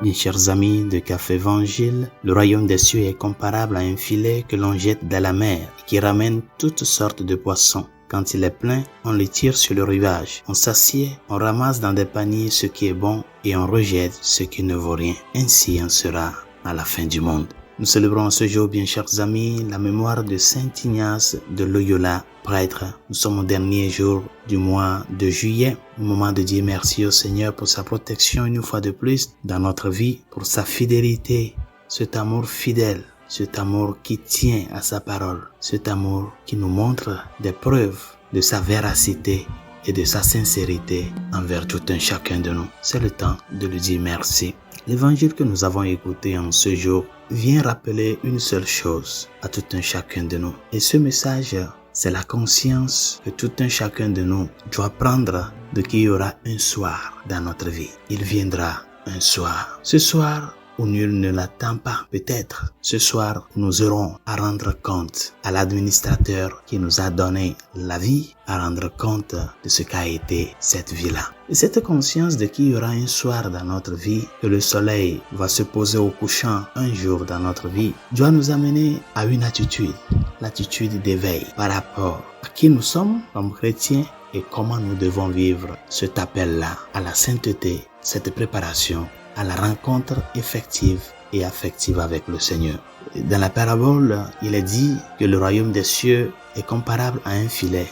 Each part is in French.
Mes chers amis de Café Évangile, le royaume des cieux est comparable à un filet que l'on jette dans la mer et qui ramène toutes sortes de poissons. Quand il est plein, on le tire sur le rivage. On s'assied, on ramasse dans des paniers ce qui est bon et on rejette ce qui ne vaut rien. Ainsi en sera à la fin du monde. Nous célébrons ce jour, bien chers amis, la mémoire de Saint Ignace de Loyola, prêtre. Nous sommes au dernier jour du mois de juillet, au moment de dire merci au Seigneur pour sa protection une fois de plus dans notre vie, pour sa fidélité, cet amour fidèle, cet amour qui tient à sa parole, cet amour qui nous montre des preuves de sa véracité et de sa sincérité envers tout un chacun de nous. C'est le temps de lui dire merci. L'évangile que nous avons écouté en ce jour vient rappeler une seule chose à tout un chacun de nous. Et ce message, c'est la conscience que tout un chacun de nous doit prendre de qu'il y aura un soir dans notre vie. Il viendra un soir. Ce soir où nul ne l'attend pas, peut-être. Ce soir, nous aurons à rendre compte à l'administrateur qui nous a donné la vie, à rendre compte de ce qu'a été cette vie-là. Et cette conscience de qu'il y aura un soir dans notre vie, que le soleil va se poser au couchant un jour dans notre vie, doit nous amener à une attitude, l'attitude d'éveil par rapport à qui nous sommes comme chrétiens et comment nous devons vivre cet appel-là à la sainteté, cette préparation à la rencontre effective et affective avec le Seigneur. Dans la parabole, il est dit que le royaume des cieux est comparable à un filet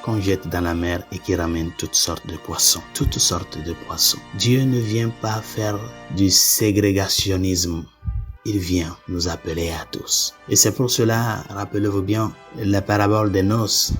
qu'on jette dans la mer et qui ramène toutes sortes de poissons. Toutes sortes de poissons. Dieu ne vient pas faire du ségrégationnisme. Il vient nous appeler à tous. Et c'est pour cela, rappelez-vous bien, la parabole des noces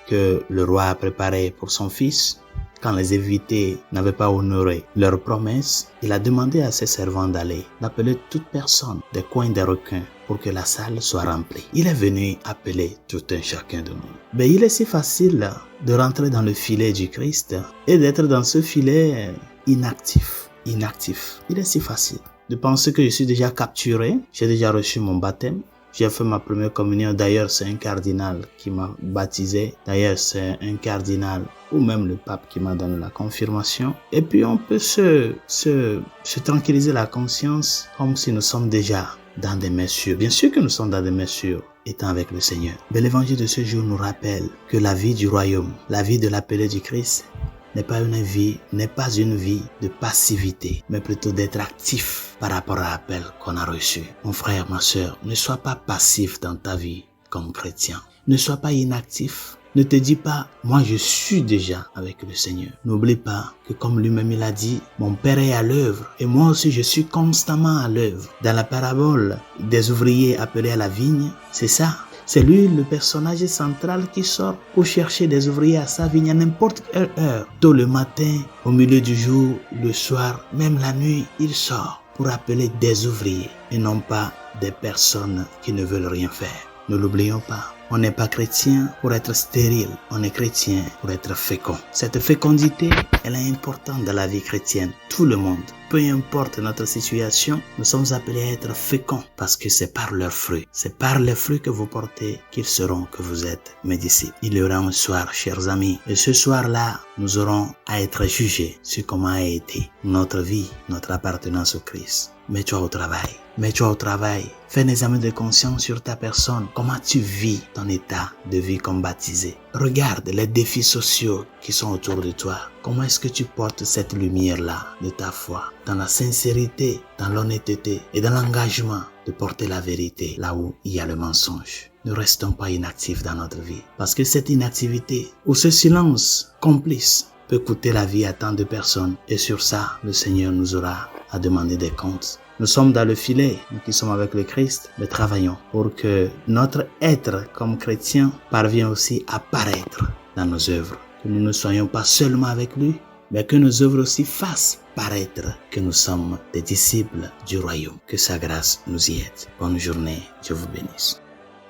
que le roi a préparée pour son fils. Quand les invités n'avaient pas honoré leur promesse, il a demandé à ses servants d'appeler toute personne des coins des requins pour que la salle soit remplie. Il est venu appeler tout un chacun de nous. Mais il est si facile de rentrer dans le filet du Christ et d'être dans ce filet inactif. Il est si facile de penser que je suis déjà capturé, j'ai déjà reçu mon baptême. J'ai fait ma première communion. D'ailleurs, c'est un cardinal qui m'a baptisé. D'ailleurs, c'est un cardinal ou même le pape qui m'a donné la confirmation. Et puis, on peut se tranquilliser la conscience comme si nous sommes déjà dans des mers sûres. Bien sûr que nous sommes dans des mers sûres, étant avec le Seigneur. Mais l'évangile de ce jour nous rappelle que la vie du royaume, la vie de l'appelé du Christ, n'est pas une vie de passivité, mais plutôt d'être actif par rapport à l'appel qu'on a reçu. Mon frère, ma sœur, ne sois pas passif dans ta vie comme chrétien. Ne sois pas inactif. Ne te dis pas, moi je suis déjà avec le Seigneur. N'oublie pas que comme lui-même il a dit, mon Père est à l'œuvre et moi aussi je suis constamment à l'œuvre. Dans la parabole des ouvriers appelés à la vigne, c'est ça. C'est lui le personnage central qui sort pour chercher des ouvriers à sa vigne à n'importe quelle heure. Tôt le matin, au milieu du jour, le soir, même la nuit, il sort pour appeler des ouvriers et non pas des personnes qui ne veulent rien faire. Ne l'oublions pas. On n'est pas chrétien pour être stérile, on est chrétien pour être fécond. Cette fécondité, elle est importante dans la vie chrétienne. Tout le monde, peu importe notre situation, nous sommes appelés à être féconds parce que c'est par leurs fruits. C'est par les fruits que vous portez qu'ils sauront que vous êtes mes disciples. Il y aura un soir, chers amis, et ce soir-là, nous aurons à être jugés sur comment a été notre vie, notre appartenance au Christ. Mets-toi au travail. Mets-toi au travail. Fais un examen de conscience sur ta personne. Comment tu vis ton état de vie comme baptisé? Regarde les défis sociaux qui sont autour de toi. Comment est-ce que tu portes cette lumière-là de ta foi? Dans la sincérité, dans l'honnêteté et dans l'engagement de porter la vérité là où il y a le mensonge. Ne restons pas inactifs dans notre vie. Parce que cette inactivité ou ce silence complice peut coûter la vie à tant de personnes. Et sur ça, le Seigneur nous aura à demander des comptes. Nous sommes dans le filet, nous qui sommes avec le Christ, mais travaillons pour que notre être comme chrétien parvienne aussi à paraître dans nos œuvres. Que nous ne soyons pas seulement avec lui, mais que nos œuvres aussi fassent paraître que nous sommes des disciples du royaume. Que sa grâce nous y aide. Bonne journée, Dieu vous bénisse.